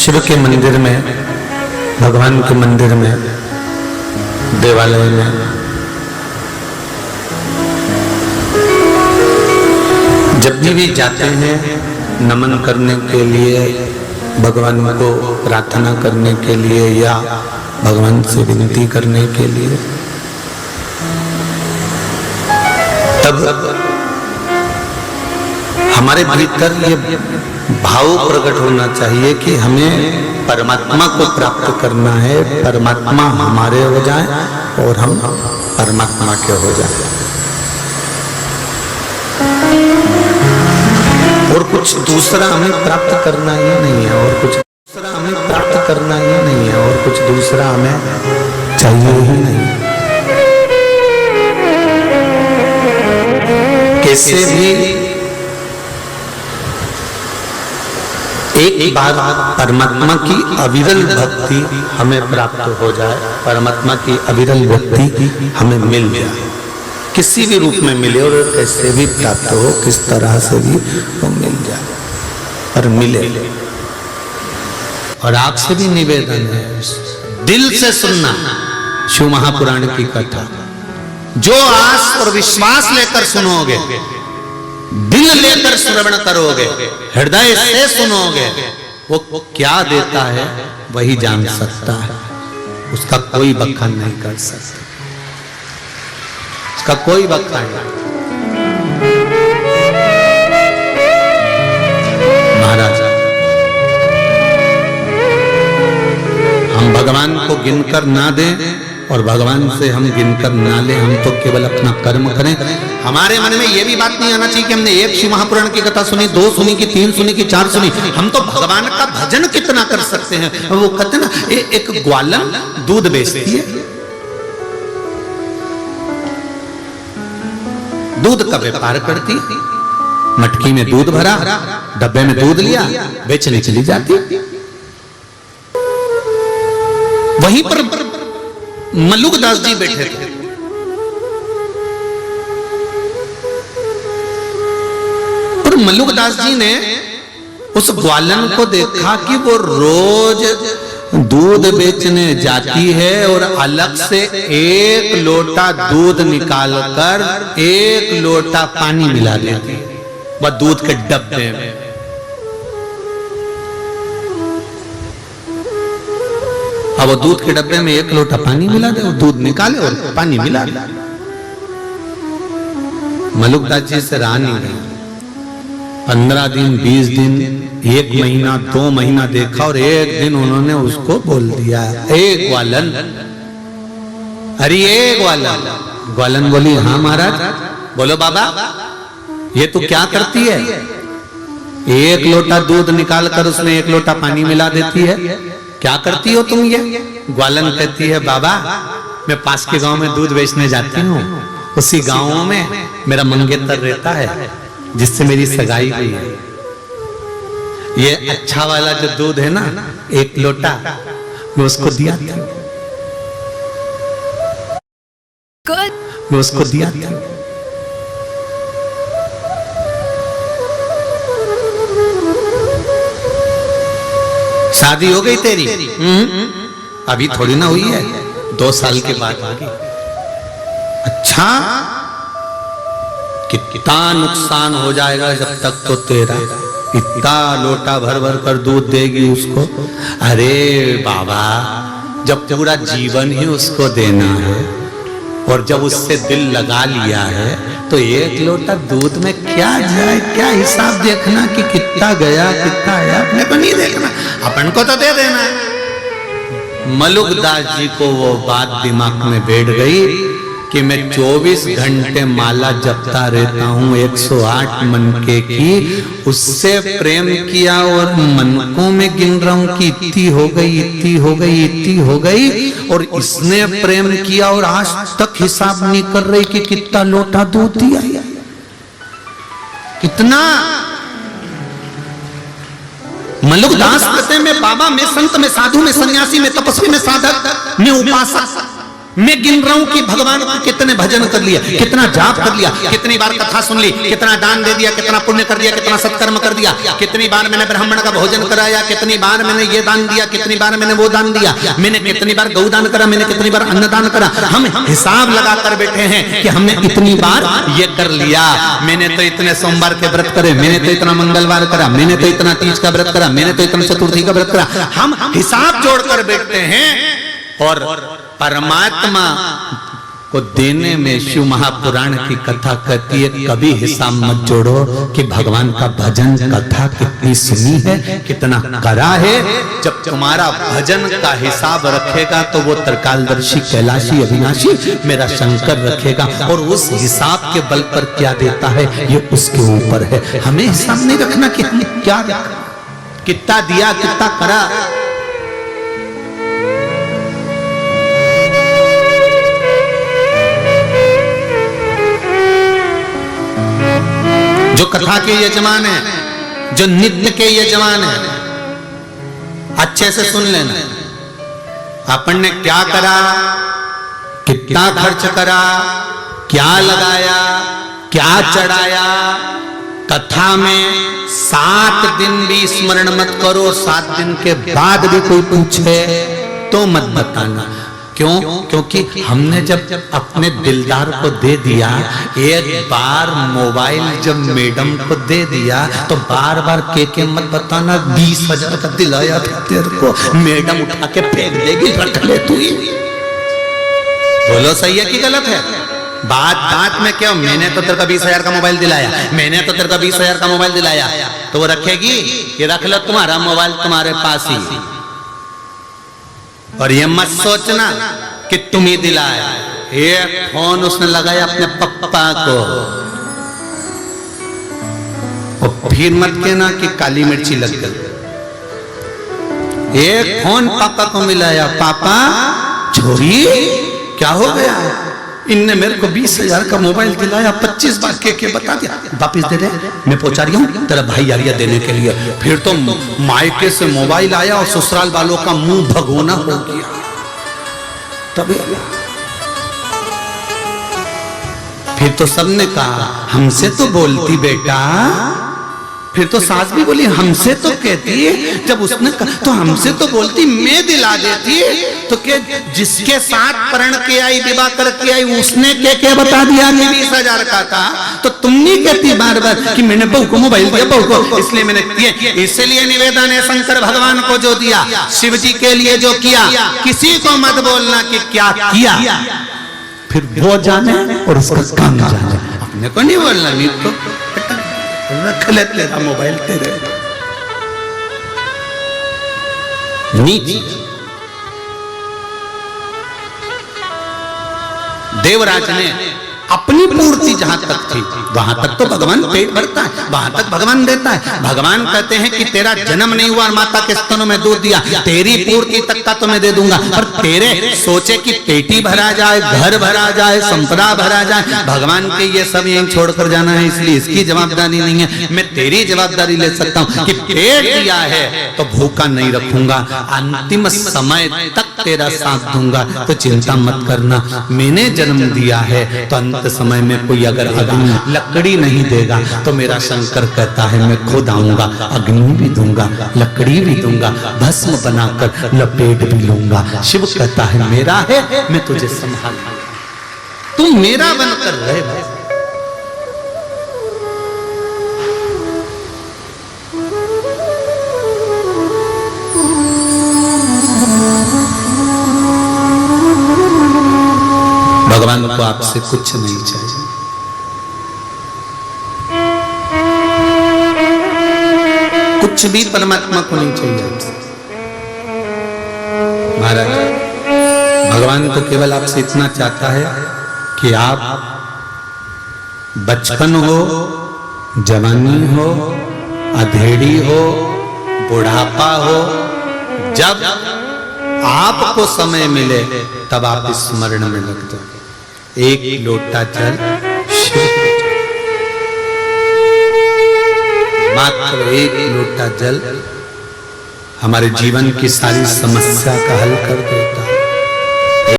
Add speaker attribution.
Speaker 1: शिव के मंदिर में, भगवान के मंदिर में, देवालय में जब भी जाते हैं नमन करने के लिए, भगवान को प्रार्थना करने के लिए या भगवान से विनती करने के लिए, तब हमारे भीतर ये भाव प्रकट होना चाहिए कि हमें परमात्मा को प्राप्त करना है, परमात्मा हमारे हो जाए और हम परमात्मा के हो जाए। और कुछ दूसरा हमें प्राप्त करना ही नहीं है, और कुछ दूसरा हमें प्राप्त करना ही नहीं है, और कुछ दूसरा हमें चाहिए ही नहीं। कैसे भी एक बार परमात्मा की अविरल भक्ति हमें प्राप्त हो जाए, परमात्मा की अविरल भक्ति हमें मिल जाए, किसी भी रूप में मिले और कैसे भी प्राप्त हो, किस तरह से भी वो मिल जाए, पर मिले। और आपसे भी निवेदन है, दिल से सुनना शिव महापुराण की कथा। जो आस और विश्वास लेकर सुनोगे, दिल लेकर श्रवण करोगे, हृदय से सुनोगे, वो क्या देता है वही जान सकता है, उसका कोई बखान नहीं कर सकता, उसका कोई बखान नहीं। महाराज, हम भगवान को गिनकर ना दें और भगवान से हम गिनकर ना ले, हम तो केवल अपना कर्म करें। हमारे मन में यह भी बात नहीं आना चाहिए कि हमने एक शिव महापुराण की कथा सुनी, 2 सुनी कि 3 सुनी कि 4 सुनी, हम तो भगवान का भजन कितना कर सकते हैं। वो कहते ना, एक ग्वालन दूध बेचती है, दूध का व्यापार करती, मटकी में दूध भरा, डब्बे में दूध लिया, बेचने चली जाती। वहीं पर मल्लुकदास जी बैठे थे, और मल्लुकदास जी ने उस ग्वालन को देखा कि वो रोज दूध बेचने जाती है और अलग से 1 लोटा दूध निकालकर 1 लोटा पानी मिला देती है वह दूध के डब्बे में। अब वो दूध के डब्बे में 1 लोटा पानी मिला दे, वो दूध निकाले और पानी मिला दे। मल्लुकदास जी से रहा नहीं गई, 15 दिन, 20 दिन, 1 महीना, 2 महीना देखा, और एक दिन उन्होंने उसको बोल दिया, ए ग्वालन, अरे ये ग्वालन। ग्वालन बोली, हाँ महाराज। बोलो बाबा, ये तू क्या करती है? 1 लोटा दूध निकालकर उसमें 1 लोटा पानी मिला देती है, क्या करती हो तुम ये? ग्वालन कहती है, बाबा मैं पास के गांव में दूध बेचने जाती हूँ, उसी गांव में मेरा मंगेतर रहता है जिससे मेरी सगाई हुई है। ये अच्छा वाला जो दूध है ना, 1 लोटा मैं उसको दिया था, मैं उसको दिया था। शादी हो गई तेरी? अभी थोड़ी ना हुई है, 2 साल के बाद होगी। अच्छा, कितना नुकसान हो जाएगा जब तक तो तेरा, इतना लोटा भर भर कर दूध देगी उसको। अरे बाबा, जब पूरा जीवन ही उसको देना है और जब उससे दिल लगा लिया है तो 1 लोटा दूध में क्या जाए, क्या हिसाब देखना कि कितना गया कितना आया, अपने को नहीं देखना, अपन को तो दे देना। मल्लुकदास जी को वो बात दिमाग में बैठ गई कि मैं 24 घंटे माला जपता रहता हूँ, 108 मनके की, उससे प्रेम किया और मनकों में गिन रहा हूँ कि इतनी हो गई, इतनी हो गई, इतनी हो गई, और इसने प्रेम किया और आज तक हिसाब नहीं कर रही कि कितना लोटा दूध दिया, कितना। मल्लुकदास कहते हैं, मैं बाबा, मैं संत, मैं साधु, मैं सन्यासी, मैं तपस्वी, मैं साधक, मैं उपासक, मैं गिन रहा हूं कि भगवान को कितने भजन कर लिया, कितना जाप कर लिया, कितनी बार कथा सुन ली, कितना दान दे दिया, कितना पुण्य कर दिया, कितना सत्कर्म कर दिया, कितनी बार मैंने ब्राह्मण का भोजन कराया, कितनी बार मैंने ये दान दिया, कितनी बार मैंने वो दान दिया, मैंने कितनी बार गौदान करा, मैंने कितनी बार अन्नदान करा। हम हिसाब लगा कर बैठे हैं कि हमने इतनी बार ये कर लिया, मैंने तो इतने सोमवार के व्रत करे, मैंने तो इतना मंगलवार करा, मैंने तो इतना तीज का व्रत करा, मैंने तो इतना चतुर्थी का व्रत करा। हम हिसाब जोड़कर बैठते हैं और परमात्मा को देने में शिव महापुराण की कथा कहती है कभी हिसाब मत जोड़ो कि भगवान का भजन कथा कितनी सुनी है, कितना करा है। जब तुम्हारा भजन का हिसाब रखेगा तो वो त्रिकालदर्शी कैलाशी अविनाशी मेरा शंकर रखेगा, और उस हिसाब के बल पर क्या देता है ये उसके ऊपर है। हमें हिसाब नहीं रखना कि हमने क्या रखा, कितना दिया, कितना करा। जो कथा के यजमान है, जो नित्य के यजमान है, अच्छे से सुन लेना। अपन ने क्या करा, कितना खर्च करा, क्या लगाया, क्या चढ़ाया। कथा में 7 दिन भी स्मरण मत करो, 7 दिन के बाद भी कोई पूछे तो मत बताना। क्यों? क्योंकि हमने जब अपने दिलदार को दे दिया, एक बार मोबाइल जब मैडम को दे दिया तो बार बार के मत बताना 20,000 का दिलाया था तेरे को, मैडम उठा के फेंक देगी, रख ले तू ही। बोलो सही है कि गलत है? बात में क्यों, मैंने तो तेरे को 20,000 का मोबाइल दिलाया, मैंने तो तेरे को 20,000 का मोबाइल दिलाया, तो वो रखेगी? ये रख लो, तुम्हारा मोबाइल तुम्हारे पास ही। और ये मत सोचना कि तुम ही दिलाया। एक फोन उसने लगाया अपने पप्पा को, और फिर मत कहना कि काली मिर्ची लग गई। एक फोन पापा को मिलाया, पापा छोरी क्या हो गया, इनने मेरे को 20,000 का मोबाइल दिलाया, 25 बार के बता दिया, वापिस दे दे, मैं पहुंचा रही हूँ तेरा भाई आ रही है देने के लिए। फिर तो मायके से मोबाइल आया और ससुराल वालों का मुंह भगोना हो गया। तभी फिर तो सबने कहा हमसे तो बोलती बेटा, फिर तो सास भी बोली हमसे तो कहती है, जब उसने तो हमसे तो बोलती, मैं दिला देती, तो क्या जिसके साथ प्रण के आई, विवाह करके आई, उसने क्या बता दिया कि 20,000 का था, तो तुम नहीं कहती बार बार कि मैंने बहू को मोबाइल दिया, बहू को इसलिए मैंने दिया। इसलिए निवेदन है शंकर भगवान को जो दिया, शिव जी के लिए जो किया, किसी को मत बोलना कि क्या किया, फिर वो जाने और उसका काम जाने, अपने को नहीं बोलना। नहीं तो रख ले तेरा मोबाइल तेरे। नीति देवराज ने अपनी पूर्ति जहां तक थी वहां तक तो भगवान पेट भरता है, वहां तक भगवान देता है। भगवान कहते हैं कि तेरा जन्म नहीं हुआ और माता के स्तनों में दूध दिया, तेरी पूर्ति तक का तो मैं दे दूंगा, पर तेरे सोचे कि पेटी भरा जाए, घर भरा जाए, संपदा भरा जाए, भगवान के ये सब यहीं छोड़कर जाना है, इसलिए इसकी जवाबदारी नहीं है। मैं तेरी जवाबदारी ले सकता हूं कि पेट दिया है तो भूखा नहीं रखूंगा, अंतिम समय तक तेरा साथ दूंगा, तो चिंता मत करना। मैंने जन्म दिया है तो अंत समय में कोई अगर अग्नि लकड़ी नहीं देगा तो मेरा शंकर कहता है मैं खुद आऊंगा, अग्नि भी दूंगा, लकड़ी भी दूंगा, भस्म बनाकर लपेट भी लूंगा। शिव कहता है मेरा है, मैं तुझे संभालूंगा, तू मेरा बनकर रहे। भगवान को आपसे कुछ नहीं चाहिए। कुछ भी परमात्मा को नहीं चाहिए आपसे। महाराज भगवान तो केवल आपसे इतना चाहता है कि आप बचपन हो, जवानी हो, अधेड़ी हो, बुढ़ापा हो, जब आपको समय मिले तब आप स्मरण में लग जाओ। एक लोटा जल मात्र एक लोटा जल हमारे जीवन की सारी समस्या का हल कर देता।